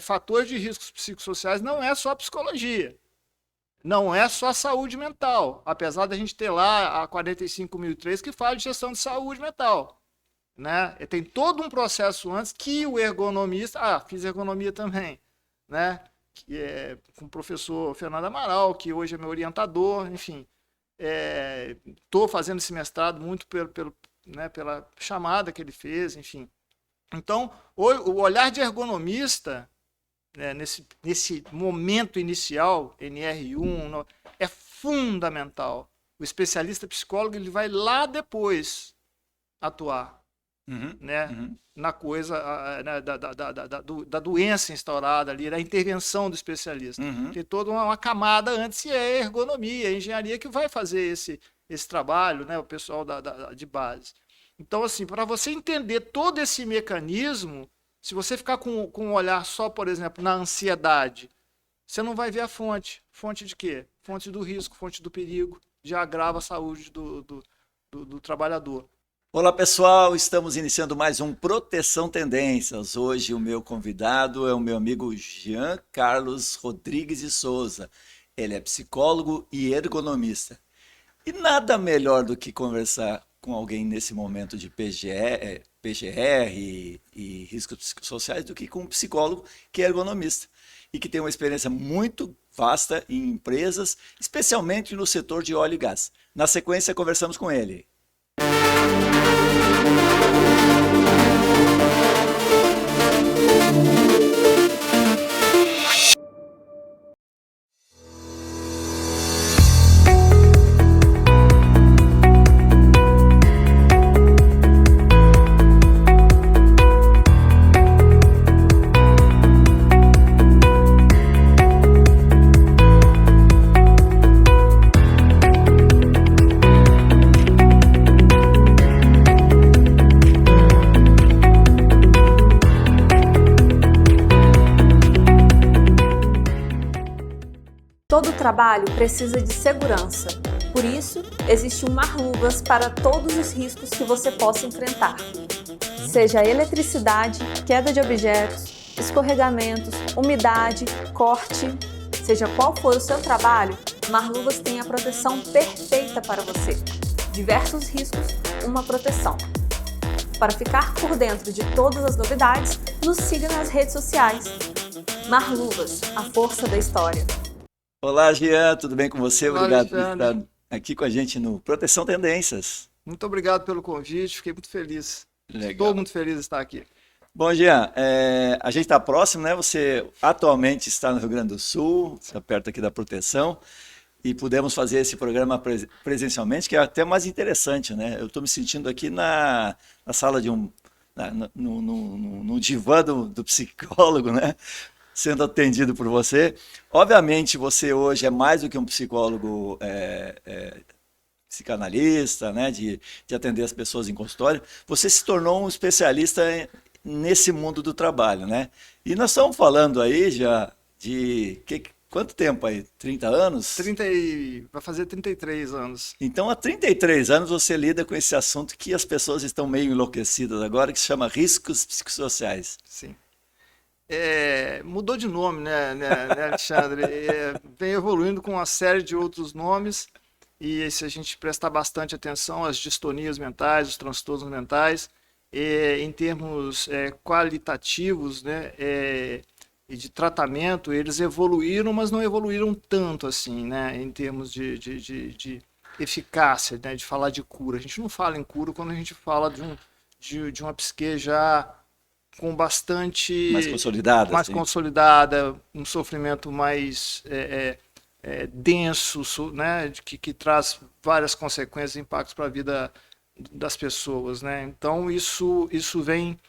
fatores de riscos psicossociais não é só psicologia, não é só saúde mental, apesar da gente ter lá a 45.003 que fala de gestão de saúde mental, né? Tem todo um processo antes que o ergonomista, fiz ergonomia também, né? Que é com o professor Fernando Amaral, que hoje é meu orientador, enfim, estou fazendo esse mestrado muito né, pela chamada que ele fez, enfim. Então, o olhar de ergonomista, né, nesse momento inicial, NR1, é fundamental. O especialista psicólogo ele vai lá depois atuar, né, na coisa né, da doença instaurada ali, da intervenção do especialista. Tem toda uma camada antes, e é a ergonomia, a engenharia que vai fazer esse trabalho, né, o pessoal de base. Então, assim, para você entender todo esse mecanismo, se você ficar com um olhar só, por exemplo, na ansiedade, você não vai ver a fonte. Fonte de quê? Fonte do risco, fonte do perigo, já agrava a saúde do trabalhador. Olá pessoal, estamos iniciando mais um Proteção Tendências. Hoje o meu convidado é o meu amigo Jean Carlos Rodrigues de Souza. Ele é psicólogo e ergonomista. E nada melhor do que conversar com alguém nesse momento de PGR e riscos psicossociais do que com um psicólogo que é ergonomista e que tem uma experiência muito vasta em empresas, especialmente no setor de óleo e gás. Na sequência, conversamos com ele. Todo trabalho precisa de segurança, por isso existe um Marluvas para todos os riscos que você possa enfrentar. Seja eletricidade, queda de objetos, escorregamentos, umidade, corte, seja qual for o seu trabalho, Marluvas tem a proteção perfeita para você. Diversos riscos, uma proteção. Para ficar por dentro de todas as novidades, nos siga nas redes sociais. Marluvas, a força da história. Olá, Jean, tudo bem com você? Olá, Obrigado por Alexandre. estar aqui com a gente no Proteção Tendências. Muito obrigado pelo convite, fiquei muito feliz. Legal. Estou muito feliz de estar aqui. Bom, Jean, a gente está próximo, né? Você atualmente está no Rio Grande do Sul, está perto aqui da proteção, e pudemos fazer esse programa presencialmente, que é até mais interessante, né? Eu estou me sentindo aqui na sala de no divã do psicólogo, né? Sendo atendido por você. Obviamente, você hoje é mais do que um psicólogo psicanalista, né, de atender as pessoas em consultório. Você se tornou um especialista nesse mundo do trabalho, né? E nós estamos falando aí já de... quanto tempo aí? 30 anos? Vai fazer 33 anos. Então, há 33 anos você lida com esse assunto que as pessoas estão meio enlouquecidas agora, que se chama riscos psicossociais. Sim. Mudou de nome, né, Alexandre? Vem evoluindo com uma série de outros nomes, e se a gente prestar bastante atenção às distonias mentais, os transtornos mentais, em termos qualitativos, né, e de tratamento, eles evoluíram, mas não evoluíram tanto assim, né, em termos de eficácia, né, de falar de cura. A gente não fala em cura quando a gente fala de uma psique já com bastante... mais consolidada, um sofrimento mais denso, né, que traz várias consequências e impactos para a vida das pessoas, né? Então, isso vem...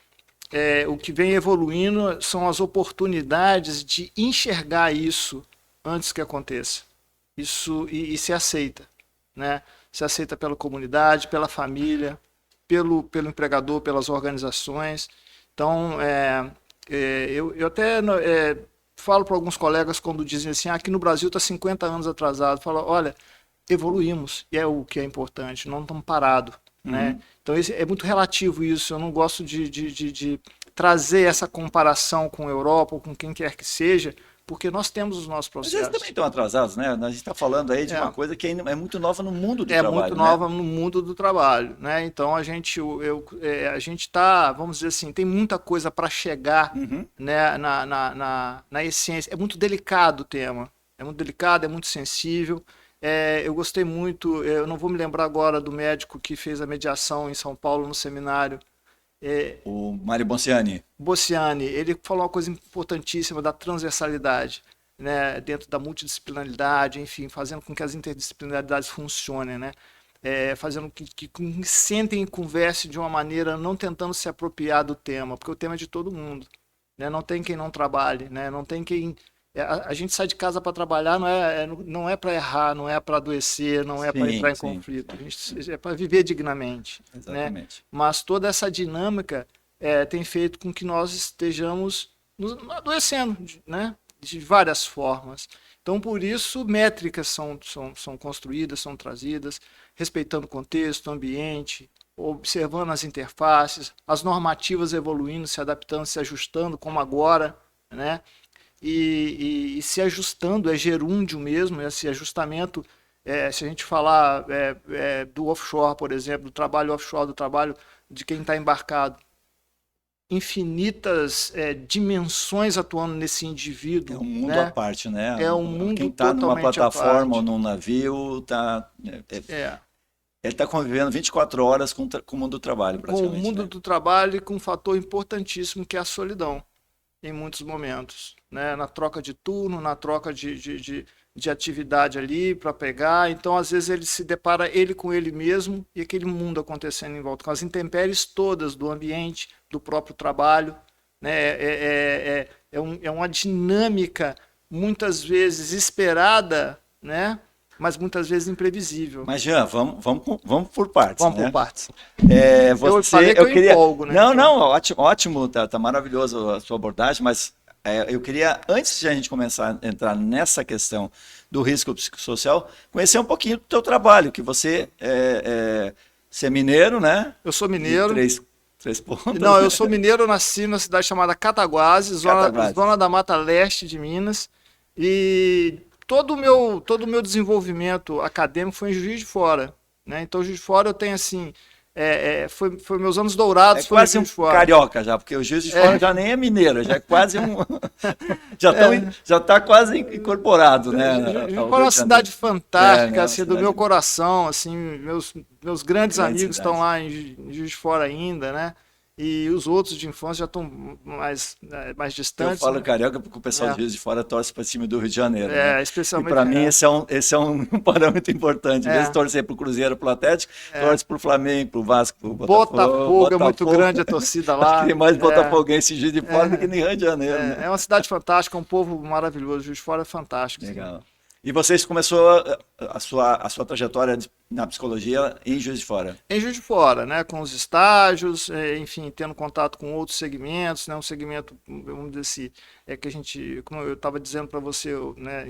o que vem evoluindo são as oportunidades de enxergar isso antes que aconteça. Isso, e se aceita, né? Se aceita pela comunidade, pela família, pelo empregador, pelas organizações. Então, eu até falo para alguns colegas quando dizem assim, aqui no Brasil está 50 anos atrasado, falo, olha, evoluímos, e é o que é importante, não estamos parados, né? Então, é muito relativo isso, eu não gosto de trazer essa comparação com a Europa ou com quem quer que seja, porque nós temos os nossos Mas eles processos. também estão atrasados, né? A gente está falando aí de É. uma coisa que ainda é muito nova no mundo do É trabalho, muito né? nova no mundo do trabalho, né? Então a gente está, vamos dizer assim, tem muita coisa para chegar, Uhum. né, na essência. É muito delicado o tema, é muito delicado, é muito sensível. Eu gostei muito, eu não vou me lembrar agora do médico que fez a mediação em São Paulo no seminário, O Mário Bonciani. Bociani. Ele falou uma coisa importantíssima da transversalidade, né, dentro da multidisciplinaridade, enfim, fazendo com que as interdisciplinaridades funcionem, né? Fazendo que sentem e conversem de uma maneira, não tentando se apropriar do tema, porque o tema é de todo mundo, né? Não tem quem não trabalhe, né? Não tem quem... A gente sai de casa para trabalhar, não é para errar, não é para adoecer, não é para Sim, entrar em sim. conflito. É para viver dignamente, né? Exatamente. Mas toda essa dinâmica tem feito com que nós estejamos nos adoecendo, né? De várias formas. Então, por isso, métricas são construídas, são trazidas, respeitando o contexto, o ambiente, observando as interfaces, as normativas evoluindo, se adaptando, se ajustando, como agora, né? E se ajustando, é gerúndio mesmo, esse ajustamento, se a gente falar do offshore, por exemplo, do trabalho offshore, do trabalho de quem está embarcado, infinitas dimensões atuando nesse indivíduo. É um mundo né? à parte, né? É um mundo Quem está numa totalmente à plataforma parte. ou num navio, É. ele está convivendo 24 horas com o mundo do trabalho, Com o praticamente. mundo né? do trabalho e com um fator importantíssimo que é a solidão, em muitos momentos, né? Na troca de turno, na troca de atividade ali para pegar. Então, às vezes, ele se depara ele com ele mesmo e aquele mundo acontecendo em volta, com as intempéries todas do ambiente, do próprio trabalho, né? É uma dinâmica, muitas vezes esperada, né? Mas muitas vezes imprevisível. Mas, Jean, vamos por partes, Vamos né? por partes. Você, falei que eu empolgo, né? Não, ótimo, tá maravilhoso a sua abordagem, mas eu queria, antes de a gente começar a entrar nessa questão do risco psicossocial, conhecer um pouquinho do teu trabalho, que você é mineiro, né? Eu sou De mineiro. três pontos. Não, eu sou mineiro, nasci na cidade chamada Cataguases, Cataguases. zona da Mata Leste de Minas. E todo o meu desenvolvimento acadêmico foi em Juiz de Fora, né? Então, Juiz de Fora eu tenho assim, foi meus anos dourados, É foi em quase um Juiz de Fora. carioca já, porque o Juiz de Fora já nem é mineiro, já é quase um... já tá quase incorporado, né? Juiz de ao Fora é Rio uma de Janeiro. cidade fantástica, uma assim, do cidade- meu coração, assim, meus grandes Grande amigos cidade. estão lá em Juiz de Fora ainda, né? E os outros de infância já estão mais Eu distantes. falo né? carioca porque o pessoal de Juiz de Fora torce para time do Rio de Janeiro, né? E Especialmente. para mim esse é um parâmetro importante. Em vez de torcer para o Cruzeiro, para o Atlético, torce para o Flamengo, para o Vasco, para o Botafogo é muito grande a torcida lá. Tem mais botafoguense em Juiz de Fora do que no Rio de Janeiro. né? É uma cidade fantástica, um povo maravilhoso. Juiz de Fora é fantástico. assim. Legal. E vocês começou a sua trajetória na psicologia em Juiz de Fora? Em Juiz de Fora, né, com os estágios, enfim, tendo contato com outros segmentos, né, um segmento, vamos dizer assim, que a gente, como eu estava dizendo para você, né,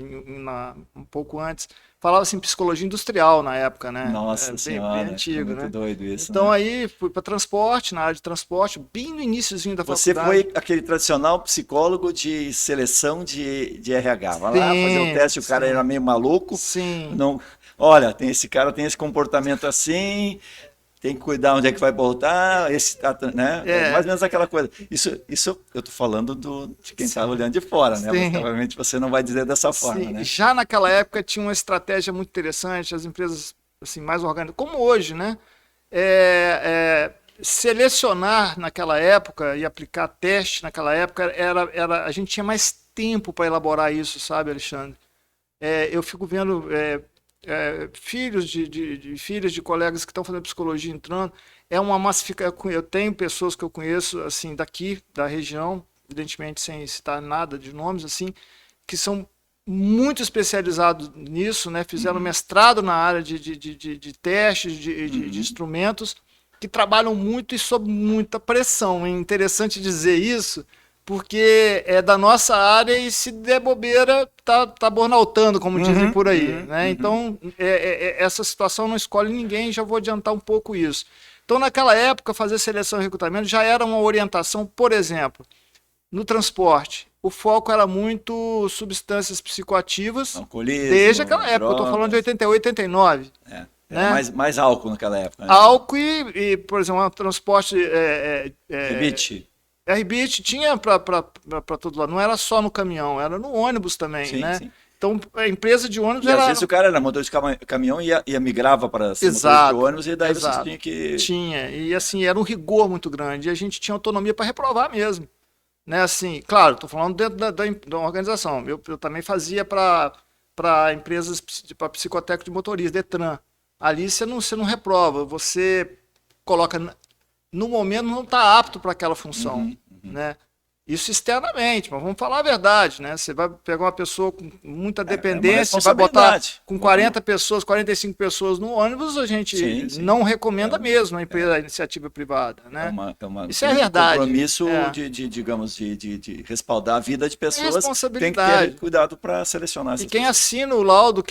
um pouco antes, falava assim psicologia industrial na época, né? Nossa Senhora, bem antigo, muito né? doido isso. Então né? aí fui para transporte, na área de transporte, bem no iníciozinho da Você faculdade. foi aquele tradicional psicólogo de seleção de RH. Vai lá Sim, fazer o teste, o cara sim. era meio maluco. Sim. Não, olha, esse cara tem esse comportamento assim, tem que cuidar onde é que vai botar, né? Mais ou menos aquela coisa. Isso eu tô falando de quem está olhando de fora, né? Sim. Provavelmente você não vai dizer dessa forma, Sim, né? já naquela época tinha uma estratégia muito interessante, as empresas assim, mais orgânicas, como hoje, né? Selecionar naquela época e aplicar teste naquela época, a gente tinha mais tempo para elaborar isso, sabe, Alexandre? Eu fico vendo filhos filhas de colegas que estão fazendo psicologia entrando, é uma massificação. Eu tenho pessoas que eu conheço assim daqui, da região, evidentemente sem citar nada de nomes, assim, que são muito especializados nisso, né? Fizeram mestrado na área de testes, de instrumentos, que trabalham muito e sob muita pressão. É interessante dizer isso, porque é da nossa área e se der bobeira, tá burnoutando, como dizem por aí. Né? Então, essa situação não escolhe ninguém, já vou adiantar um pouco isso. Então, naquela época, fazer seleção e recrutamento já era uma orientação, por exemplo, no transporte. O foco era muito substâncias psicoativas, Alcoolismo, desde aquela época. Eu estou drogas. falando de 88, 89. Era Né? mais álcool naquela época. Né? Álcool e, por exemplo, um transporte... Rebite. RBIT tinha para todo lado, não era só no caminhão, era no ônibus também, Sim, né? sim. Então, a empresa de ônibus E era... às vezes o cara era motorista de caminhão e migrava para ser motorista Exato, de ônibus e daí vocês exato. tinham que... Tinha, e assim, era um rigor muito grande, e a gente tinha autonomia para reprovar mesmo. Né? Assim, claro, estou falando dentro da organização, eu também fazia para empresas, para psicotécnico de motorista, Detran. Ali você não reprova, você coloca... No momento não está apto para aquela função, né? Isso externamente, mas vamos falar a verdade, né? Você vai pegar uma pessoa com muita dependência, vai botar com 40 pessoas, 45 pessoas no ônibus, a gente não recomenda mesmo a iniciativa privada, né? Isso é verdade. Compromisso digamos, de respaldar a vida de pessoas, tem que ter cuidado para selecionar essas E quem pessoas. assina o laudo,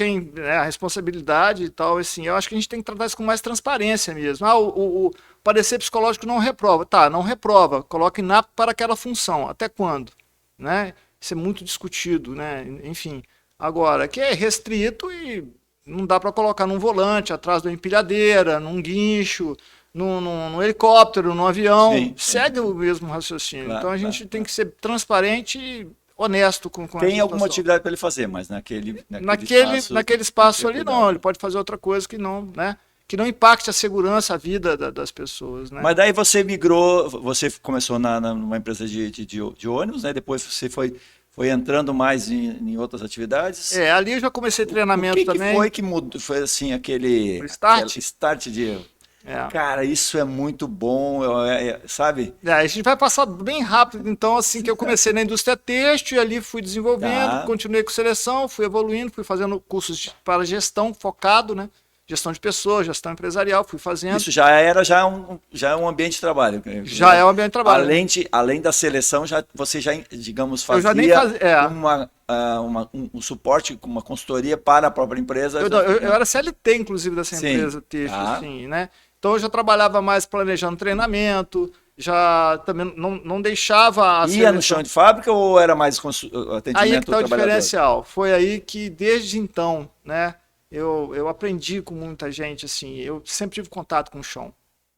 a responsabilidade e tal, assim, eu acho que a gente tem que tratar isso com mais transparência mesmo. O parecer psicológico não reprova. Tá, não reprova. Coloca inapto para aquela função. Até quando? Né? Isso é muito discutido, né? Enfim. Agora, que é restrito e não dá para colocar num volante, atrás de uma empilhadeira, num guincho, num helicóptero, num avião. Sim, segue o mesmo raciocínio. Claro, então a gente tem que ser transparente e honesto com Tem essa alguma situação. atividade para ele fazer, mas naquele espaço ali não. Ele pode fazer outra coisa que não, né? Que não impacte a segurança, a vida das pessoas, né? Mas daí você migrou, você começou numa empresa de ônibus, né? Depois você foi entrando mais em outras atividades. Ali eu já comecei treinamento também. O que foi que mudou? Foi assim, aquele start de... Cara, isso é muito bom, sabe? A gente vai passar bem rápido, então, assim, que eu comecei na indústria têxtil e ali fui desenvolvendo, continuei com seleção, fui evoluindo, fui fazendo cursos para gestão focado, né? Gestão de pessoas, gestão empresarial, fui fazendo. Isso já é um ambiente de trabalho. Já é um ambiente de trabalho. Além da seleção, você já, digamos, fazia um suporte, uma consultoria para a própria empresa. Eu era CLT, inclusive, dessa empresa têxtil, assim, né? Então eu já trabalhava mais planejando treinamento, já também não deixava a Ia no chão de fábrica ou era mais atendimento aí é que está o trabalhador? diferencial. Foi aí que, desde então, né? Eu aprendi com muita gente, assim, eu sempre tive contato com o chão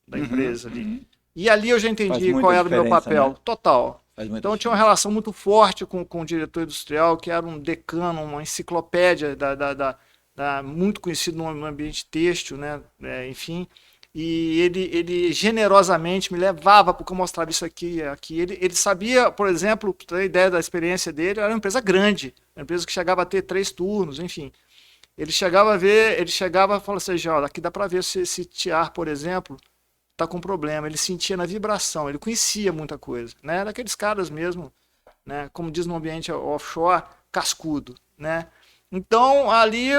da empresa ali. E ali eu já entendi qual era o meu papel, né? Total. Então eu tinha uma relação muito forte com o diretor industrial, que era um decano, uma enciclopédia muito conhecido no ambiente têxtil, né? Enfim. E ele generosamente me levava, porque eu mostrava isso aqui. Ele sabia, por exemplo, para ter ideia da experiência dele, era uma empresa grande, uma empresa que chegava a ter 3 turnos, enfim. Ele chegava e falava assim, olha, aqui dá para ver se esse tiar, por exemplo, está com problema. Ele sentia na vibração, ele conhecia muita coisa, né? Era aqueles caras mesmo, né? Como diz no ambiente offshore, cascudo, né? Então, ali,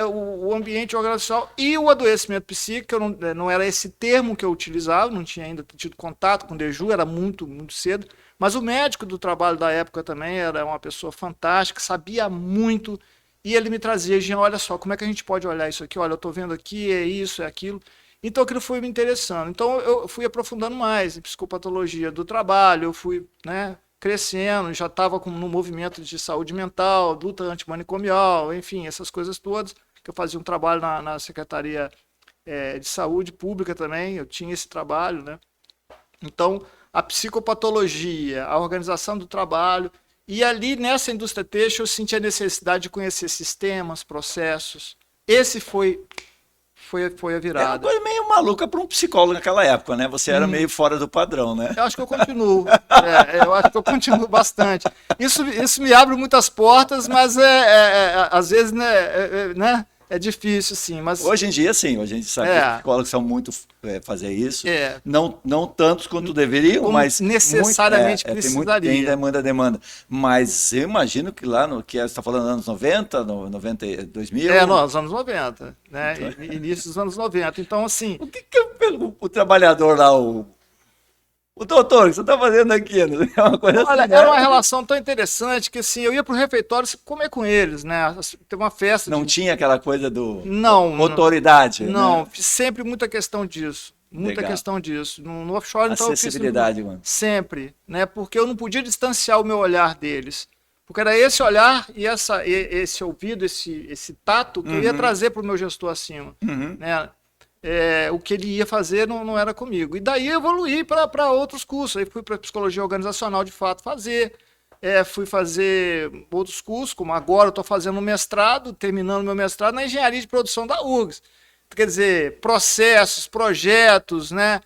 o ambiente organizacional e o adoecimento psíquico, não era esse termo que eu utilizava, não tinha ainda tido contato com o DEJU, era muito, muito cedo, mas o médico do trabalho da época também era uma pessoa fantástica, sabia muito. E ele me trazia, Jean, olha só, como é que a gente pode olhar isso aqui? Olha, eu estou vendo aqui, é isso, é aquilo. Então aquilo foi me interessando. Então eu fui aprofundando mais em psicopatologia do trabalho, eu fui, né, crescendo, já estava no movimento de saúde mental, luta antimanicomial, enfim, essas coisas todas, que eu fazia um trabalho na Secretaria de Saúde Pública também, eu tinha esse trabalho, né? Então, a psicopatologia, a organização do trabalho. E ali, nessa indústria têxtil, eu senti a necessidade de conhecer sistemas, processos. Esse foi a virada. É uma coisa meio maluca para um psicólogo naquela época, né? Você era meio fora do padrão, né? Eu acho que eu continuo. Eu acho que eu continuo bastante. Isso me abre muitas portas, mas às vezes, né? É difícil, sim, mas... Hoje em dia, sim. Hoje a gente sabe que os psicólogos são muito fazer isso. Não tantos quanto deveriam, como mas... necessariamente precisaria. Tem demanda. Mas eu imagino que lá, que você está falando anos 90, 2000... Nos anos 90, né? Então... Início dos anos 90. Então, assim... O que o trabalhador lá, o doutor, o que você está fazendo aqui? É uma coisa Olha, assim, né? Era uma relação tão interessante que, assim, eu ia pro refeitório comer com eles, né? Teve uma festa. Não tinha aquela coisa do... Não. Autoridade. Não, né? Fiz sempre muita questão disso. Muita Legal. questão disso. No offshore, então, eu fiz Acessibilidade, mano. sempre, né? Porque eu não podia distanciar o meu olhar deles. Porque era esse olhar e esse ouvido, esse tato que eu ia trazer para o meu gestor acima. Né? O que ele ia fazer não era comigo. E daí eu evoluí para outros cursos. Aí fui para psicologia organizacional, de fato, fazer. Fui fazer outros cursos, como agora eu estou fazendo um mestrado, terminando meu mestrado na engenharia de produção da URGS. Quer dizer, processos, projetos, né?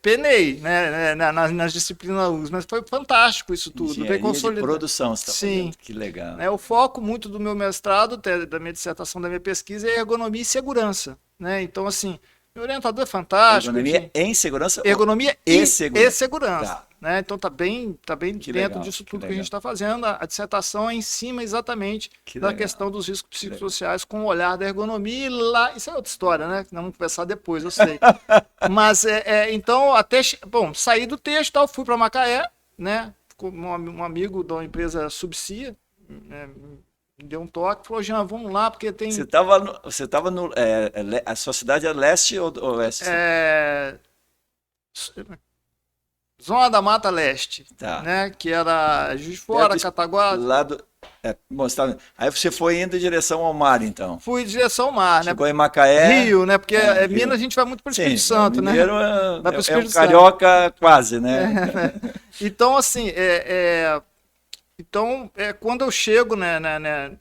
Penei, né? Nas disciplinas URGS, mas foi fantástico isso tudo. Engenharia de produção, você está fazendo. Que legal. O foco muito do meu mestrado, da minha dissertação, da minha pesquisa, é ergonomia e segurança. Né? Então, assim, meu orientador é fantástico. Ergonomia em segurança? Ergonomia e segurança. Tá. Né? Então tá bem dentro legal, disso tudo que a gente está fazendo. A dissertação é em cima exatamente da questão dos riscos psicossociais com o olhar da ergonomia. E lá, isso é outra história, né? Nós vamos conversar depois, eu sei. Mas então, saí do texto, tal, fui para Macaé, né? Um amigo da empresa Subsia, né? Me deu um toque, falou: Jean, vamos lá, porque tem. Você estava no. A sua cidade é leste ou oeste? Zona da Mata Leste, Tá. né? Que era Juiz de Fora, Cataguases. Aí você foi indo em direção ao mar, então. Fui em direção ao mar, né? Chegou em Macaé. Rio, né? Porque Rio. Minas a gente vai muito para o Espírito Sim, Santo, né? mineiro Vai pro é Espírito um Santo. carioca quase, né? Então, assim, quando eu chego, né,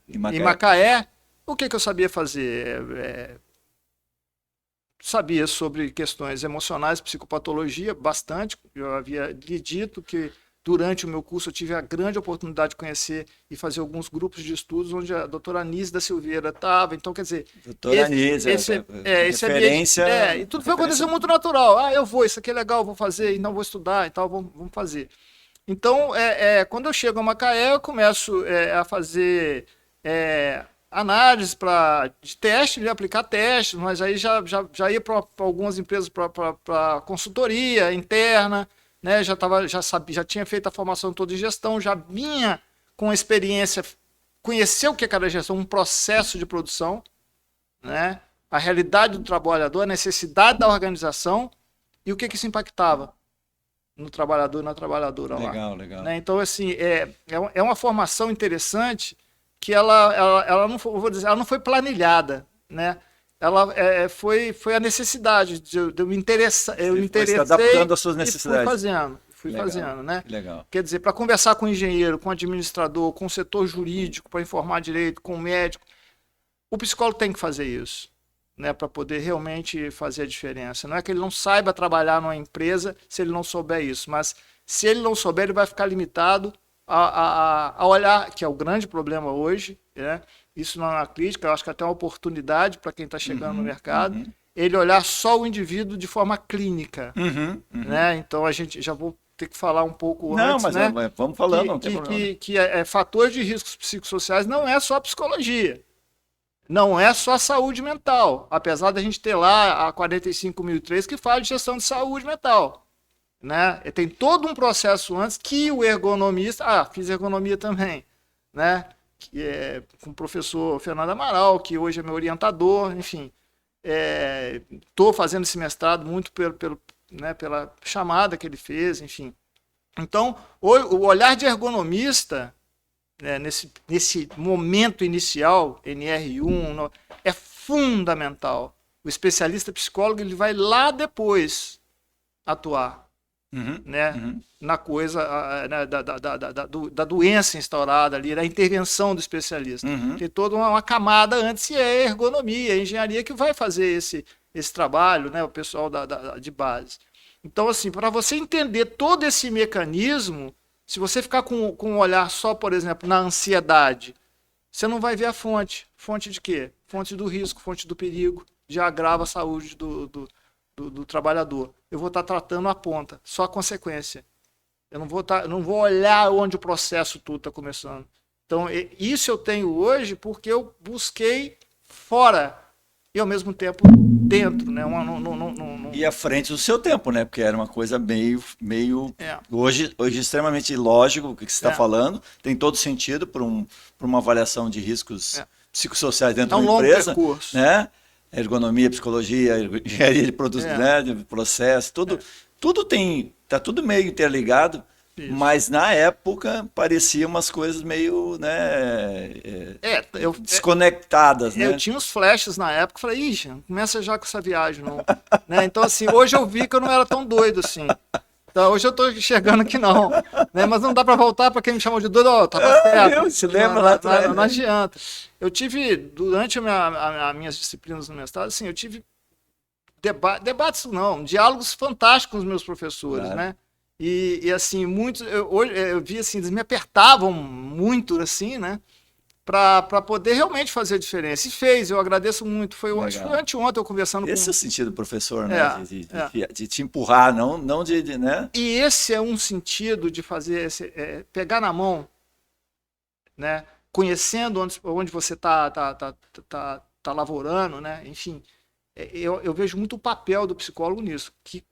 em Macaé, o que eu sabia fazer? Sabia sobre questões emocionais, psicopatologia, bastante. Eu havia lhe dito que durante o meu curso eu tive a grande oportunidade de conhecer e fazer alguns grupos de estudos onde a doutora Anise da Silveira estava. Então, quer dizer... Doutora Anise, referência... E tudo foi acontecendo muito natural. Eu vou, isso aqui é legal, vou fazer, então vou estudar e tal, vamos fazer. Então, quando eu chego a Macaé, eu começo a fazer... análise de teste, de aplicar testes, mas aí já ia para algumas empresas para consultoria interna, né? Já tinha feito a formação toda de gestão, já vinha com experiência, conhecer o que é cada gestão, um processo de produção, né? A realidade do trabalhador, a necessidade da organização e o que isso impactava no trabalhador e na trabalhadora lá. Legal. Né? Então, assim, é uma formação interessante que ela não foi planilhada, né? Ela foi a necessidade de eu me interessar, eu me interessei, se adaptando às suas necessidades. Fui fazendo, né? Legal. Quer dizer, para conversar com o engenheiro, com o administrador, com o setor jurídico, para informar direito, com o médico, o psicólogo tem que fazer isso, né? Para poder realmente fazer a diferença. Não é que ele não saiba trabalhar numa empresa se ele não souber isso, mas se ele não souber, ele vai ficar limitado a olhar, que é o grande problema hoje, né? Isso não é uma crítica, eu acho que até é uma oportunidade para quem está chegando no mercado, ele olhar só o indivíduo de forma clínica. Né? Então a gente já vou ter que falar um pouco antes, mas né? Vamos falando, não tem problema. Que fatores de riscos psicossociais não é só a psicologia, não é só a saúde mental, apesar da gente ter lá a 45.003 que fala de gestão de saúde mental. Né? Tem todo um processo antes que o ergonomista... fiz ergonomia também, né? Que com o professor Fernando Amaral, que hoje é meu orientador, enfim. Estou fazendo esse mestrado muito pela chamada que ele fez, enfim. Então, o olhar de ergonomista, né, nesse momento inicial, NR1, é fundamental. O especialista psicólogo ele vai lá depois atuar. Né? Na coisa da doença instaurada ali, da intervenção do especialista. Tem toda uma camada antes, e é a ergonomia, a engenharia que vai fazer esse trabalho, né? O pessoal de base. Então, assim, para você entender todo esse mecanismo, se você ficar com um olhar só, por exemplo, na ansiedade, você não vai ver a fonte. Fonte de quê? Fonte do risco, fonte do perigo, de agrava a saúde do trabalhador. Eu vou estar tratando a ponta, só a consequência. Eu não vou olhar onde o processo tudo está começando. Então, isso eu tenho hoje porque eu busquei fora e, ao mesmo tempo, dentro. Né? E à frente do seu tempo, né? Porque era uma coisa meio hoje extremamente lógico o que você está falando. Tem todo sentido para uma avaliação de riscos psicossociais dentro de uma empresa. Percurso. Né? ergonomia, psicologia, engenharia de produtos, né, de processo, tudo tá tudo meio interligado. Isso. Mas na época parecia umas coisas meio, né, desconectadas, né? Eu tinha uns flashes na época, falei, ixi, começa já com essa viagem, não. Né? Então, assim, hoje eu vi que eu não era tão doido assim. Então, hoje eu tô enxergando que não. Né? Mas não dá para voltar para quem me chamou de doido, ó, tava certo. Se lembra lá atrás? Não adianta. Eu tive, durante as minhas disciplinas no mestrado, assim, eu tive debates, não, diálogos fantásticos com os meus professores, Claro. né? E assim, muitos, eu vi assim, eles me apertavam muito, assim, né? Para poder realmente fazer a diferença. E fez, eu agradeço muito. Acho que foi anteontem eu conversando Esse com... é o sentido do professor, né? É, De te empurrar, não de, né? E esse é um sentido de fazer, pegar na mão, né? Conhecendo onde você está lavorando, né? Enfim, eu vejo muito o papel do psicólogo nisso, que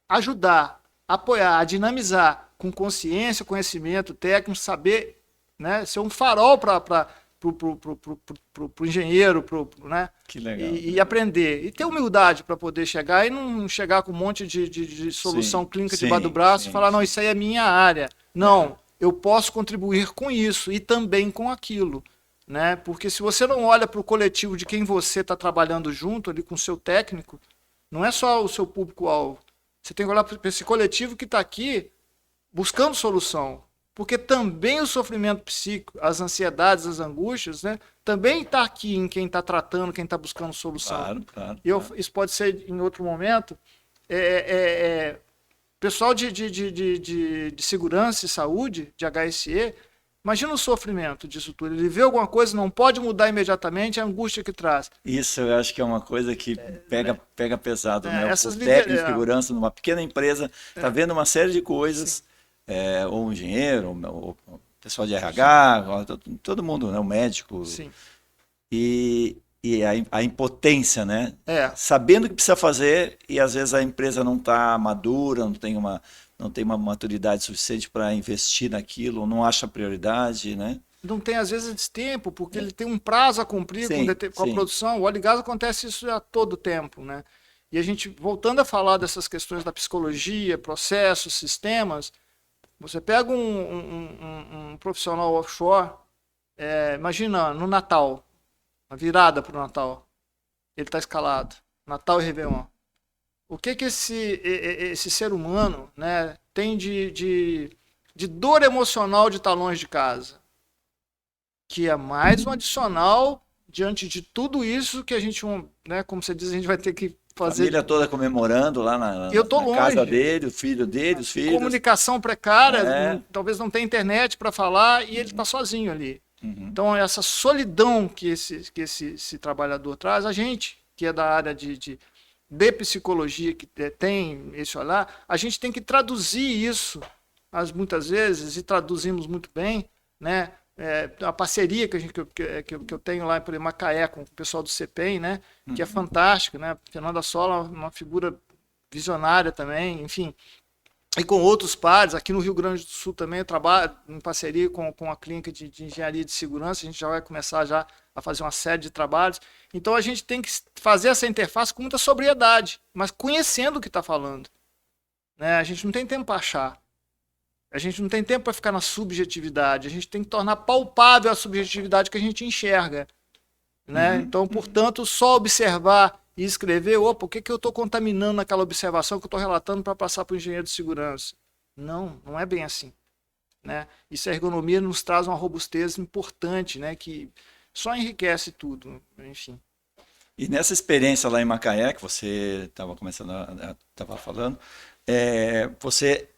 ajudar, apoiar, dinamizar com consciência, conhecimento técnico, saber, né, ser um farol para o engenheiro, né, Que legal. E aprender. E ter humildade para poder chegar e não chegar com um monte de solução clínica debaixo do braço e falar, não, isso aí é minha área. Não, eu posso contribuir com isso e também com aquilo. Né? Porque se você não olha para o coletivo de quem você está trabalhando junto ali com o seu técnico, não é só o seu público-alvo. Você tem que olhar para esse coletivo que está aqui buscando solução. Porque também o sofrimento psíquico, as ansiedades, as angústias, né, também está aqui em quem está tratando, quem está buscando solução. Claro. Isso pode ser em outro momento. Pessoal de segurança e saúde, de HSE, imagina o sofrimento disso tudo. Ele vê alguma coisa, não pode mudar imediatamente, a angústia que traz. Isso eu acho que é uma coisa que pega pesado, né? Essas O técnico de segurança numa pequena empresa está vendo uma série de coisas, ou um engenheiro, ou pessoal de RH, todo mundo, né? O médico. Sim. E a impotência, né? Sabendo o que precisa fazer e às vezes a empresa não está madura, não tem uma maturidade suficiente para investir naquilo, não acha prioridade, né? Não tem, às vezes, tempo, porque ele tem um prazo a cumprir com a produção. O óleo e gás acontece isso a todo tempo, né? E a gente, voltando a falar dessas questões da psicologia, processos, sistemas, você pega um profissional offshore, imagina, no Natal, a virada para o Natal, ele está escalado, Natal e Réveillon. O que esse ser humano, né, tem de dor emocional de estar longe de casa? Que é mais um adicional diante de tudo isso que a gente, né, como você diz, a gente vai ter que fazer. A família toda comemorando lá na casa dele, o filho dele, os filhos. Comunicação precária, talvez não tenha internet para falar e ele está sozinho ali. Então, essa solidão que esse trabalhador traz, a gente, que é da área de psicologia, que tem esse olhar, a gente tem que traduzir isso, muitas vezes, e traduzimos muito bem, né? A parceria que eu tenho lá em Macaé com o pessoal do CPEM, né? Que é fantástica, né? Fernanda Sola, uma figura visionária também, enfim. E com outros pares, aqui no Rio Grande do Sul também eu trabalho em parceria com a clínica de engenharia de segurança, a gente já vai começar já a fazer uma série de trabalhos. Então a gente tem que fazer essa interface com muita sobriedade, mas conhecendo o que está falando. Né? A gente não tem tempo para achar. A gente não tem tempo para ficar na subjetividade. A gente tem que tornar palpável a subjetividade que a gente enxerga. Né? Então, portanto, só observar e escrever, opa, o que eu estou contaminando naquela observação que eu estou relatando para passar para o engenheiro de segurança? Não é bem assim. Né? Isso, a ergonomia nos traz uma robustez importante, né? Que só enriquece tudo, enfim. E nessa experiência lá em Macaé, que você estava falando, você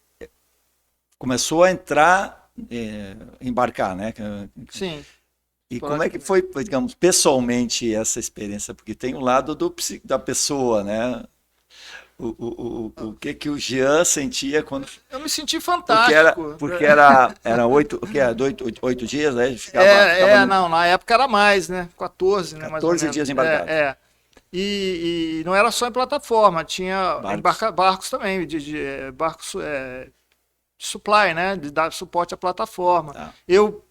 começou a embarcar, né? Sim. E como é que foi, digamos, pessoalmente essa experiência? Porque tem o lado da pessoa, né? O que o Jean sentia quando... Eu me senti fantástico. Porque era 8 dias, né? Não, na época era mais, né? 14, né? 14 dias embarcado. E não era só em plataforma, tinha barcos também, barcos de supply, né? De dar suporte à plataforma. Eu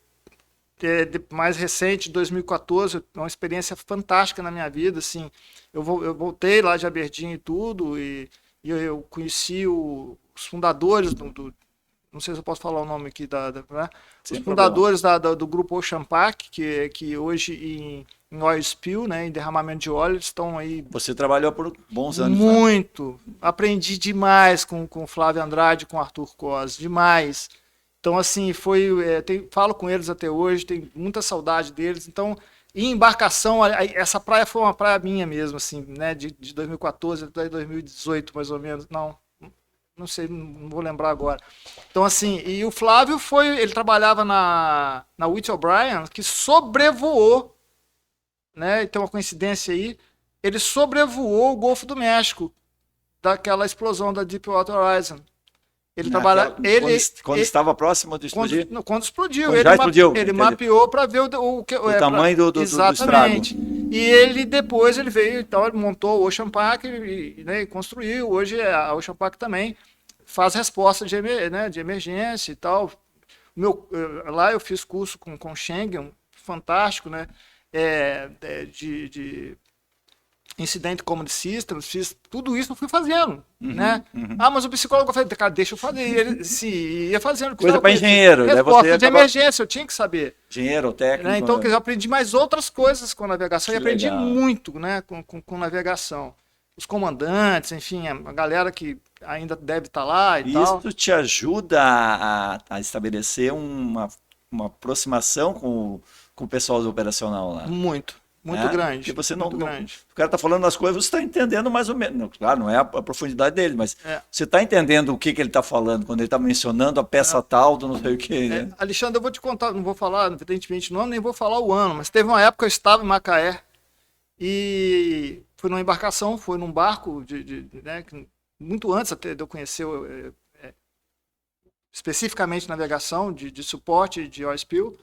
mais recente, 2014, uma experiência fantástica na minha vida, assim, eu voltei lá de Aberdeen e tudo, e eu conheci os fundadores não sei se eu posso falar o nome aqui, né? Os fundadores do grupo Ocean Park, que hoje em oil spill, né, em derramamento de óleo, eles estão aí... Você trabalhou por bons anos, né? Muito. Aprendi demais com o Flávio Andrade, com o Arthur Cos, demais. Então, assim, falo com eles até hoje, tenho muita saudade deles. Então, em embarcação, essa praia foi uma praia minha mesmo, assim, né, de 2014 até 2018, mais ou menos. Não sei, não vou lembrar agora. Então, assim, e o Flávio ele trabalhava na Whit O'Brien, que sobrevoou, né? Então, uma coincidência aí, ele sobrevoou o Golfo do México, daquela explosão da Deepwater Horizon. Ele trabalhava. Quando estava próximo de explodir? Quando explodiu. Quando já explodiu. Ele mapeou para ver o tamanho do exatamente. E ele depois ele veio, então ele montou o Ocean Park né, e construiu. Hoje a Ocean Park também faz resposta de emergência e tal. Lá eu fiz curso com Schengen, fantástico, né? De Incident Command Systems, fiz tudo isso, eu fui fazendo, né? Mas o psicólogo falou, cara, deixa eu fazer. E ele ia fazendo. Coisa para engenheiro, né? Resposta de emergência, eu tinha que saber. Engenheiro, técnico. Né? Então, eu aprendi mais outras coisas com navegação e aprendi muito, né, com navegação. Os comandantes, enfim, a galera que ainda deve estar lá e tal. Isso te ajuda a estabelecer uma aproximação com o pessoal do operacional lá? Muito grande. Porque você grande. O cara está falando as coisas, você está entendendo mais ou menos. Claro, não é a profundidade dele, mas você está entendendo o que ele está falando quando ele está mencionando a peça tal do não sei o quê. Né? Alexandre, eu vou te contar, não vou falar, evidentemente, o nome, nem vou falar o ano, mas teve uma época que eu estava em Macaé e fui numa embarcação, fui num barco, né, muito antes até de eu conhecer especificamente navegação, de suporte de oil spill.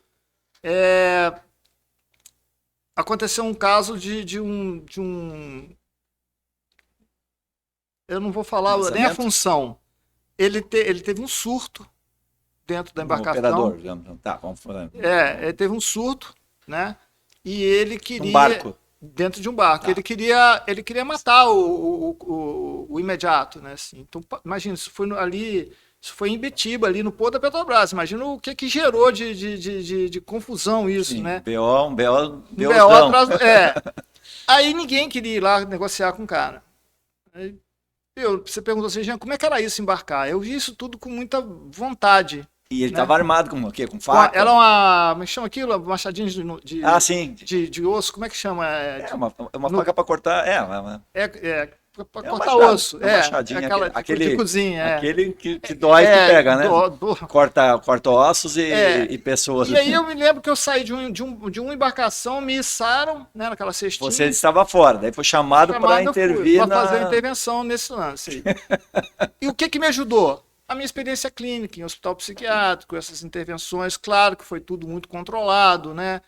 Aconteceu um caso de um... Eu não vou falar nem a função. Ele teve um surto dentro da embarcação. Operador, digamos. Tá, vamos falar. Ele teve um surto, né? E ele queria... Um barco. Dentro de um barco. Tá. Ele queria matar o imediato, né? Assim. Então, imagina, isso foi em Betiba, ali no Porto da Petrobras. Imagina o que gerou de confusão isso, sim, né? Um BO atrás. Aí ninguém queria ir lá negociar com o cara. Você perguntou assim, Jean, como é que era isso, embarcar? Eu vi isso tudo com muita vontade. E ele estava armado com o quê? Com faca? Ela é uma... Como é que chama aquilo? Machadinha sim. De osso, como é que chama? Uma faca para cortar... Para cortar osso. Aquele de cozinha. Aquele que dói, que pega, né? Corta ossos e pessoas. E aí eu me lembro que eu saí de uma embarcação, me içaram, né, naquela cestinha. Você estava fora, daí foi chamado para intervir para fazer a intervenção nesse lance aí. E o que me ajudou? A minha experiência clínica em hospital psiquiátrico, essas intervenções, claro que foi tudo muito controlado, né?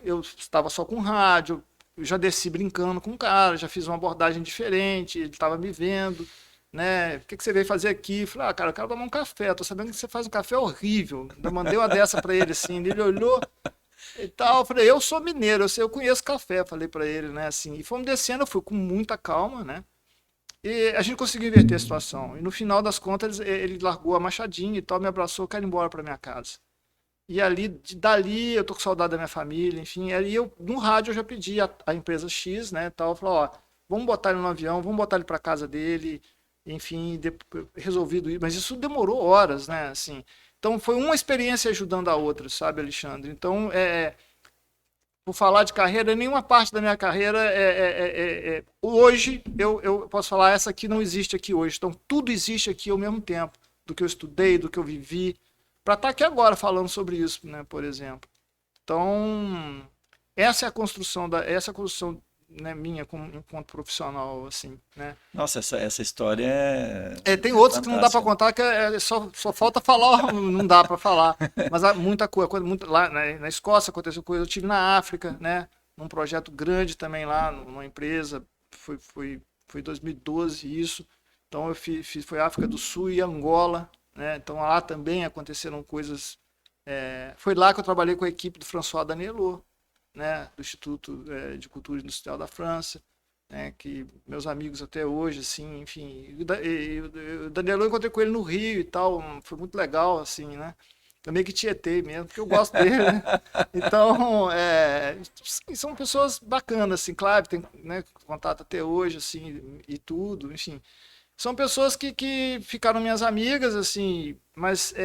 Eu estava só com rádio, eu já desci brincando com o cara, já fiz uma abordagem diferente, ele estava me vendo, né? O que você veio fazer aqui? Eu falei, cara, eu quero tomar um café, tô sabendo que você faz um café horrível. Eu mandei uma dessa para ele assim, ele olhou e tal, eu falei, eu sou mineiro, eu conheço café, falei para ele, né? Assim, e fomos descendo, eu fui com muita calma, né? E a gente conseguiu inverter a situação. E no final das contas, ele largou a machadinha e tal, me abraçou, quero ir embora para minha casa. E dali, eu tô com saudade da minha família, enfim. Aí no rádio eu já pedi a empresa X, né, tal, falou, vamos botar ele no avião, vamos botar ele para casa dele, enfim, resolvido isso. Mas isso demorou horas, né, assim. Então foi uma experiência ajudando a outra, sabe, Alexandre? Então, por falar de carreira, nenhuma parte da minha carreira hoje, eu posso falar, essa aqui não existe aqui hoje. Então, tudo existe aqui ao mesmo tempo, do que eu estudei, do que eu vivi, para estar aqui agora falando sobre isso, né, por exemplo. Então, essa é a construção, né, minha enquanto profissional, assim, né. Nossa, essa história tem outros fantástica. Que não dá para contar, que só falta falar, não dá para falar, mas há muita coisa lá na Escócia aconteceu coisa, eu estive na África, né, num projeto grande também lá, numa empresa, foi 2012 isso, então foi África do Sul e Angola, né, então lá também aconteceram coisas Foi lá que eu trabalhei com a equipe do François Danielot, né, do Instituto de Cultura Industrial da França, né, que meus amigos até hoje, assim, enfim. O Danielot, eu encontrei com ele no Rio e tal, foi muito legal, assim, né? Eu meio que tietei mesmo, porque eu gosto dele, né? Então, são pessoas bacanas, assim, claro, tem, né, contato até hoje, assim, e tudo, enfim. São pessoas que ficaram minhas amigas, assim, mas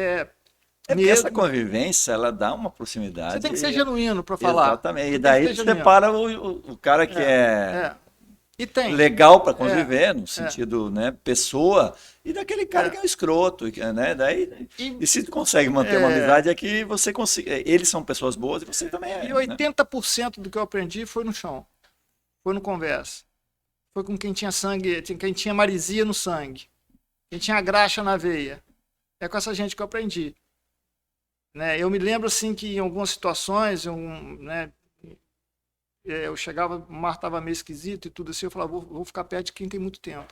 Porque essa mesmo. convivência, ela dá uma Você proximidade. tem que ser genuíno para falar. Exatamente. E Você tem que daí ser genuíno. separa o cara que é E tem. legal para conviver, no é. sentido, né, pessoa, e daquele cara que é um escroto, né? Daí, E, e se tu consegue manter uma amizade, é que você consegue. Eles são pessoas boas e você também é. e Né? 80% do que eu aprendi foi no chão. Foi no conversa. Foi com quem tinha sangue, quem tinha marisia no sangue. Quem tinha graxa na veia. É com essa gente que eu aprendi. Né? Eu me lembro, assim, que em algumas situações, né, eu chegava, o mar estava meio esquisito e tudo assim, eu falava, vou ficar perto de quem tem muito tempo.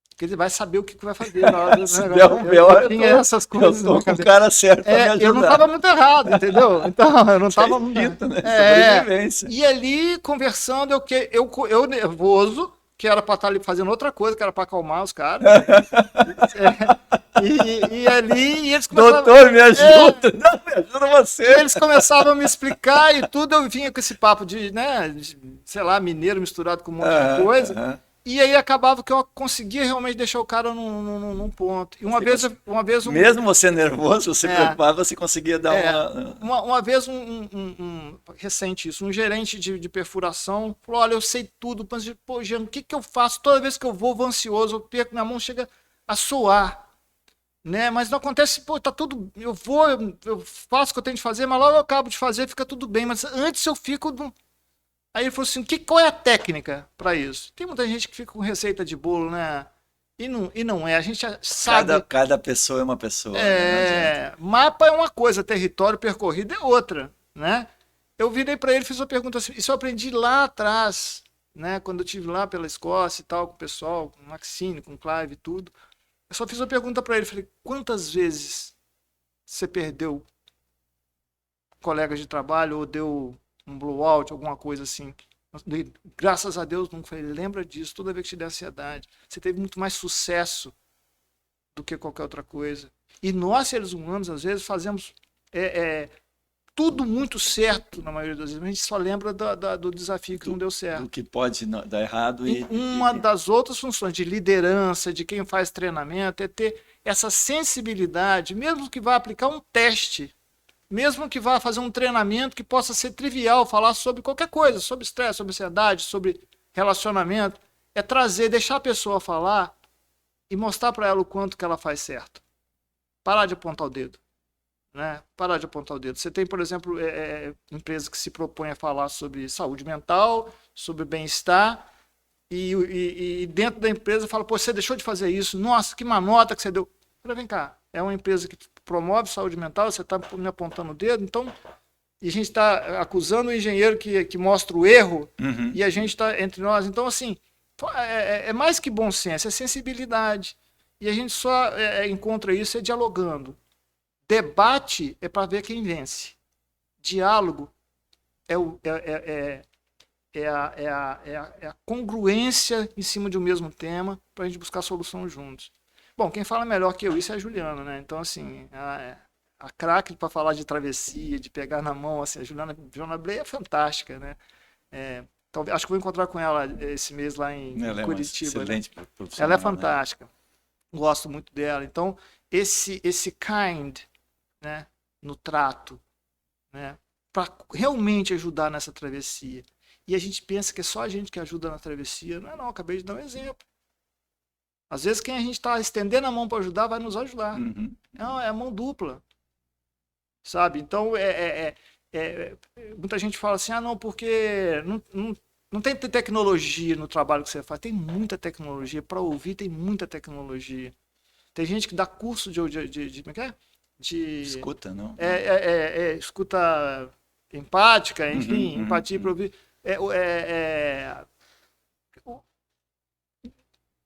Porque ele vai saber o que vai fazer na hora do Se negócio. der um B.O., Eu tinha essas coisas. eu tô com o cara certo para me ajudar. Eu não estava muito errado, entendeu? Então, eu não estava muito instinto, né? Sobrevivência. E ali, conversando, eu nervoso, que era para estar ali fazendo outra coisa, que era para acalmar os caras. E ali, e eles começavam... Doutor, me ajuda! Não, me ajuda você! E eles começavam a me explicar e tudo, eu vinha com esse papo de, né, sei lá, mineiro misturado com um monte de coisa. E aí acabava que eu conseguia realmente deixar o cara num ponto. E uma vez mesmo você nervoso, você preocupava, você conseguia dar uma vez recente isso, um gerente de perfuração falou, olha, eu sei tudo, mas, pô, Jean, o que eu faço? Toda vez que eu vou ansioso, eu perco, minha mão chega a suar. Né? Mas não acontece, pô, tá tudo, eu faço o que eu tenho de fazer, mas logo eu acabo de fazer, fica tudo bem, mas antes eu fico... Aí ele falou assim, qual é a técnica para isso? Tem muita gente que fica com receita de bolo, né? E não é, a gente sabe... Cada pessoa é uma pessoa. Né? Mapa é uma coisa, território percorrido é outra, né? Eu virei para ele e fiz uma pergunta assim, isso eu aprendi lá atrás, né? Quando eu estive lá pela Escócia e tal, com o pessoal, com o Maxine, com o Clive e tudo. Eu só fiz uma pergunta para ele, falei, quantas vezes você perdeu colegas de trabalho ou deu um blowout, alguma coisa assim? Graças a Deus nunca. Falei, lembra disso, toda vez que te der ansiedade. Você teve muito mais sucesso do que qualquer outra coisa. E nós, seres humanos, às vezes fazemos tudo muito certo, na maioria das vezes, mas a gente só lembra do desafio que não deu certo. Do que pode dar errado. Uma das outras funções de liderança, de quem faz treinamento, é ter essa sensibilidade, mesmo que vá aplicar um teste, mesmo que vá fazer um treinamento que possa ser trivial, falar sobre qualquer coisa, sobre estresse, sobre ansiedade, sobre relacionamento, é trazer, deixar a pessoa falar e mostrar para ela o quanto que ela faz certo. Parar de apontar o dedo. Né? Parar de apontar o dedo. Você tem, por exemplo, empresas que se propõem a falar sobre saúde mental, sobre bem-estar, e dentro da empresa fala, pô, você deixou de fazer isso, nossa, que má nota que você deu. Eu falei, vem cá, é uma empresa que promove saúde mental, você está me apontando o dedo, então, e a gente está acusando o engenheiro que mostra o erro, e a gente está entre nós. Então, assim, é mais que bom senso, é sensibilidade. E a gente só encontra isso dialogando. Debate é para ver quem vence. Diálogo é a congruência em cima de um mesmo tema para a gente buscar solução juntos. Bom, quem fala melhor que eu isso é a Juliana, né? Então, assim, a craque para falar de travessia, de pegar na mão, assim, a Juliana Bley é fantástica, né? Acho que vou encontrar com ela esse mês lá em Curitiba. Excelente, né? Ela é fantástica. Né? Gosto muito dela. Então, esse kind, né, no trato, né, para realmente ajudar nessa travessia. E a gente pensa que é só a gente que ajuda na travessia. Não é não, acabei de dar um exemplo. Às vezes quem a gente está estendendo a mão para ajudar vai nos ajudar. Não, é a mão dupla. Sabe? Então, muita gente fala assim, não, porque não tem tecnologia no trabalho que você faz. Tem muita tecnologia. Para ouvir, tem muita tecnologia. Tem gente que dá curso como é que é? De escuta, não? Escuta empática, enfim, empatia para ouvir.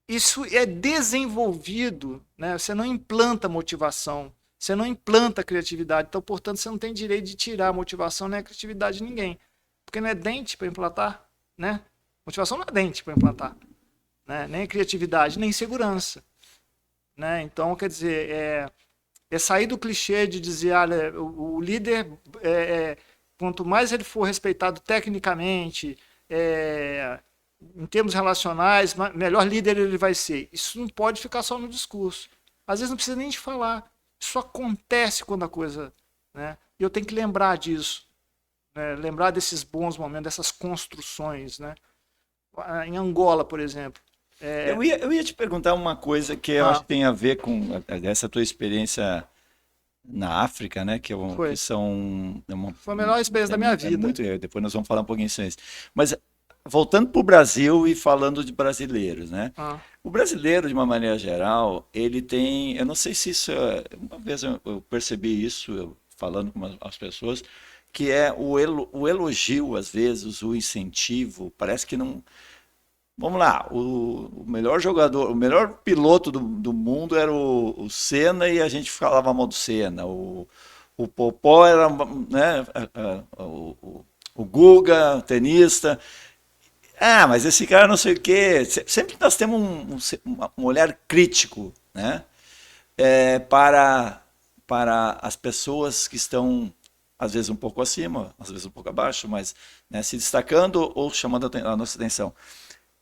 Isso é desenvolvido, né? Você não implanta motivação. Você não implanta a criatividade. Então, portanto, você não tem direito de tirar a motivação nem a criatividade de ninguém. Porque não é dente para implantar, né? Motivação não é dente para implantar, né? Nem criatividade, nem segurança, né? Então, quer dizer, é sair do clichê de dizer, olha, o líder, quanto mais ele for respeitado tecnicamente, em termos relacionais, melhor líder ele vai ser. Isso não pode ficar só no discurso. Às vezes não precisa nem de falar. Isso acontece quando a coisa... né? E eu tenho que lembrar disso. Né? Lembrar desses bons momentos, dessas construções. Né? Em Angola, por exemplo. Eu ia te perguntar uma coisa que eu acho que tem a ver com essa tua experiência na África, né? Que são... Foi a melhor experiência da minha vida. Depois nós vamos falar um pouquinho sobre isso. Mas voltando para o Brasil e falando de brasileiros, né? O brasileiro, de uma maneira geral, ele tem... Eu não sei se isso... Uma vez eu percebi isso, falando com as pessoas, que é o elogio, às vezes, o incentivo. Parece que não... Vamos lá, o melhor jogador, o melhor piloto do mundo era o Senna e a gente falava mal do Senna. O Popó era, né, o Guga, tenista. Mas esse cara não sei o quê. Sempre nós temos um olhar crítico, né, para as pessoas que estão, às vezes, um pouco acima, às vezes um pouco abaixo, mas, né, se destacando ou chamando a nossa atenção.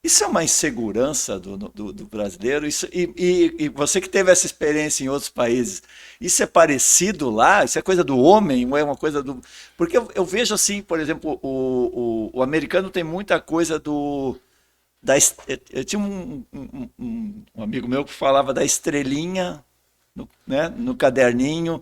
Isso é uma insegurança do brasileiro? E você que teve essa experiência em outros países, isso é parecido lá? Isso é coisa do homem? Ou é uma coisa do... Porque eu vejo assim, por exemplo, o americano tem muita coisa do... Eu tinha um amigo meu que falava da estrelinha né, no caderninho.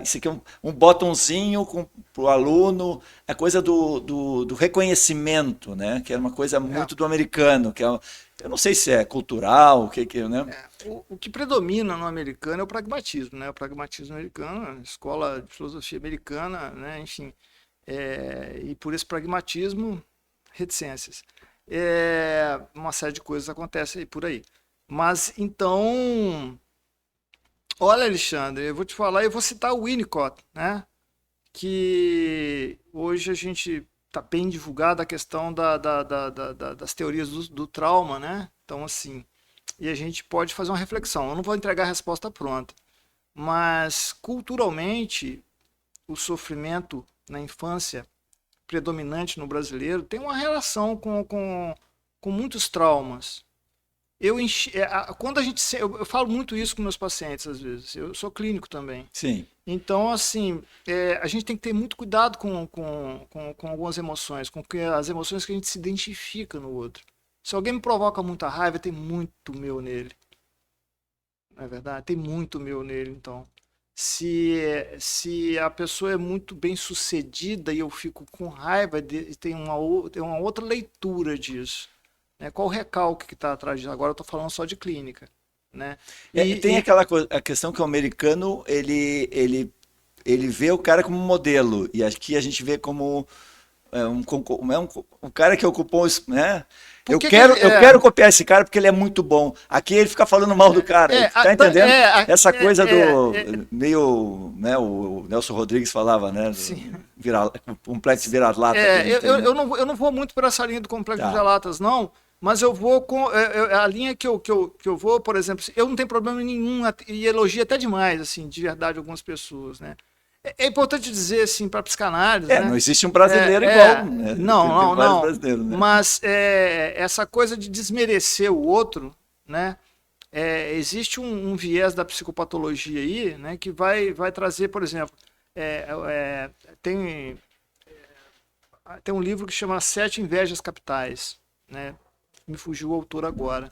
Isso aqui é um botãozinho para o aluno, é coisa do reconhecimento, né? Que é uma coisa muito do americano, que eu não sei se é cultural, né? O que predomina no americano é o pragmatismo, né? O pragmatismo americano, a escola de filosofia americana, né? Enfim, e por esse pragmatismo, reticências. Uma série de coisas acontecem aí por aí. Mas, então... Olha, Alexandre, eu vou te falar, eu vou citar o Winnicott, né? Que hoje a gente está bem divulgada a questão das teorias do trauma, né? Então, assim, e a gente pode fazer uma reflexão. Eu não vou entregar a resposta pronta, mas culturalmente o sofrimento na infância predominante no brasileiro tem uma relação com muitos traumas. Quando eu falo muito isso com meus pacientes às vezes, eu sou clínico também. Sim. Então, assim, a gente tem que ter muito cuidado com algumas emoções, com as emoções que a gente se identifica no outro. Se alguém me provoca muita raiva, tem muito meu nele. Não é verdade? Tem muito meu nele, então. Se a pessoa é muito bem sucedida e eu fico com raiva, tem uma outra leitura disso. Qual o recalque que está atrás disso? Agora eu estou falando só de clínica. Né? Tem aquela coisa, a questão que o americano ele vê o cara como modelo, e aqui a gente vê como um cara que ocupou, né? Eu quero copiar esse cara porque ele é muito bom. Aqui ele fica falando mal do cara, tá entendendo? Essa coisa meio, né, o Nelson Rodrigues falava, né? Complexo vira-lata. Eu não vou muito por essa linha do complexo vira-latas, não. Mas eu vou com... a linha que eu vou, por exemplo, eu não tenho problema nenhum e elogio até demais, assim, de verdade, algumas pessoas, né? É importante dizer, assim, para psicanálise, né? Não existe um brasileiro igual, né? Não. Né? Mas essa coisa de desmerecer o outro, né? Existe um viés da psicopatologia aí, né? Que vai trazer, por exemplo, tem um livro que chama 7 Invejas Capitais, né? Me fugiu o autor agora.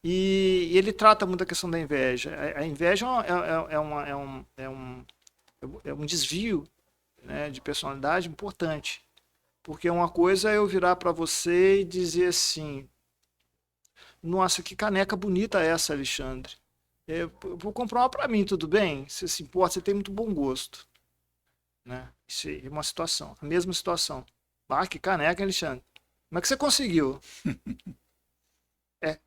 E ele trata muito a questão da inveja. A inveja é um desvio, né, de personalidade importante. Porque uma coisa é eu virar para você e dizer assim: nossa, que caneca bonita essa, Alexandre. Eu vou comprar uma para mim, tudo bem? Você se importa, você tem muito bom gosto. Né? Isso é uma situação, a mesma situação. Que caneca, Alexandre. Como é que você conseguiu?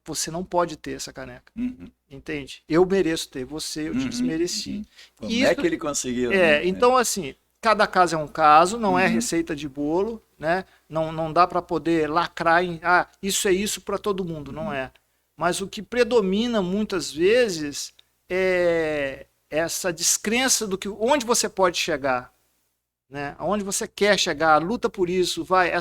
você não pode ter essa caneca. Uhum. Entende? Eu mereço ter, você, eu te desmereci. Como Isso, é que ele conseguiu? Né? então assim, cada caso é um caso, não é receita de bolo, né? Não dá para poder lacrar em, isso é isso para todo mundo, não é. Mas o que predomina muitas vezes é essa descrença do que onde você pode chegar, né? Aonde você quer chegar, luta por isso, vai,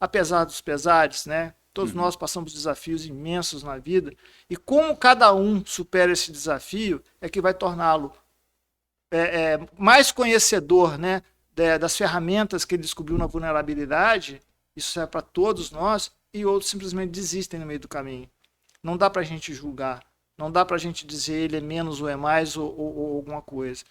apesar dos pesares, né? Todos nós passamos desafios imensos na vida, e como cada um supera esse desafio é que vai torná-lo mais conhecedor, né, das ferramentas que ele descobriu na vulnerabilidade. Isso serve para todos nós, e outros simplesmente desistem no meio do caminho. Não dá para a gente julgar, não dá para a gente dizer ele é menos ou é mais ou alguma coisa.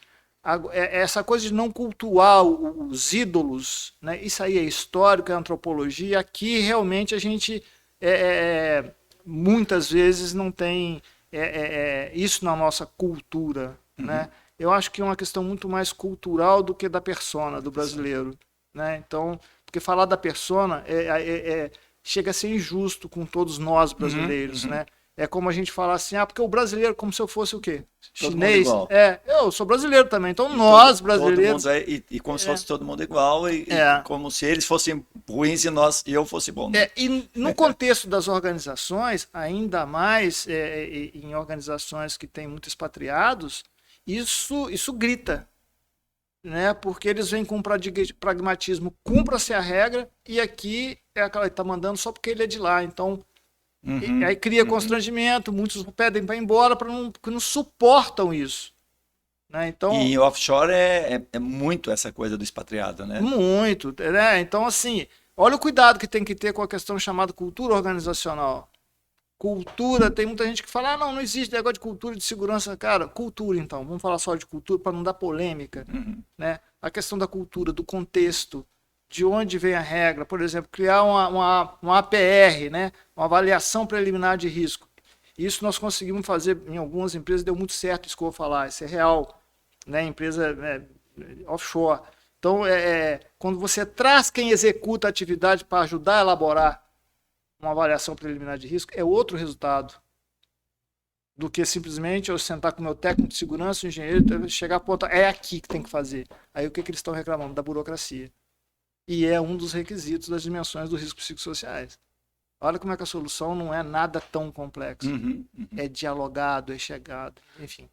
Essa coisa de não cultuar os ídolos, né, isso aí é histórico, é antropologia. Aqui realmente a gente muitas vezes não tem isso na nossa cultura, né? Eu acho que é uma questão muito mais cultural do que da persona do brasileiro, né? Então, porque falar da persona chega a ser injusto com todos nós brasileiros, né? É como a gente falar assim, porque o brasileiro, como se eu fosse o quê? Todo Chinês? mundo igual. Eu sou brasileiro também, então nós brasileiros... Todo mundo e como se fosse todo mundo igual, e como se eles fossem ruins e eu fosse bom. Né? E no contexto das organizações, ainda mais em organizações que têm muitos expatriados, isso grita, né? Porque eles vêm com pragmatismo, cumpra-se a regra, e aqui ele está mandando só porque ele é de lá, então... E aí cria constrangimento, muitos pedem para ir embora porque não suportam isso. Né? Então, e offshore é muito essa coisa do expatriado, né? Muito. Né? Então, assim, olha o cuidado que tem que ter com a questão chamada cultura organizacional. Cultura, tem muita gente que fala, não existe negócio de cultura de segurança. Cara, cultura então, vamos falar só de cultura para não dar polêmica. Né? A questão da cultura, do contexto, de onde vem a regra, por exemplo, criar uma APR, né? Uma avaliação preliminar de risco. Isso nós conseguimos fazer em algumas empresas, deu muito certo isso que eu vou falar, isso é real, né? Empresa offshore. Então, quando você traz quem executa a atividade para ajudar a elaborar uma avaliação preliminar de risco, é outro resultado do que simplesmente eu sentar com o meu técnico de segurança, o engenheiro, chegar a ponta, é aqui que tem que fazer. Aí o que eles estão reclamando? Da burocracia. E é um dos requisitos das dimensões dos riscos psicossociais. Olha como é que a solução não é nada tão complexo. É dialogado, é chegado, enfim.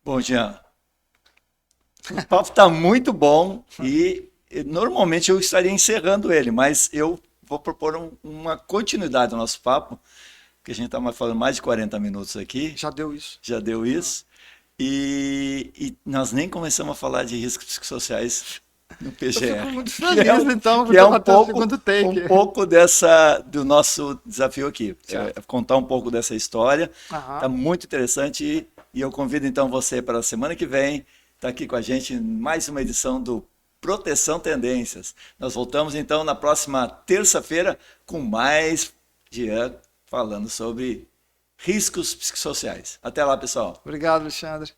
Bom, Jean, o papo está muito bom e normalmente eu estaria encerrando ele, mas eu vou propor uma continuidade ao nosso papo, porque a gente está falando mais de 40 minutos aqui. Já deu isso. Já deu isso. E nós nem começamos a falar de riscos psicossociais no PGR. Eu fico muito feliz, então, que é um pouco do nosso desafio aqui. Contar um pouco dessa história. Está muito interessante e eu convido então você para a semana que vem estar aqui com a gente em mais uma edição do Proteção Tendências. Nós voltamos então na próxima terça-feira com mais Jean falando sobre riscos psicossociais. Até lá, pessoal. Obrigado, Alexandre.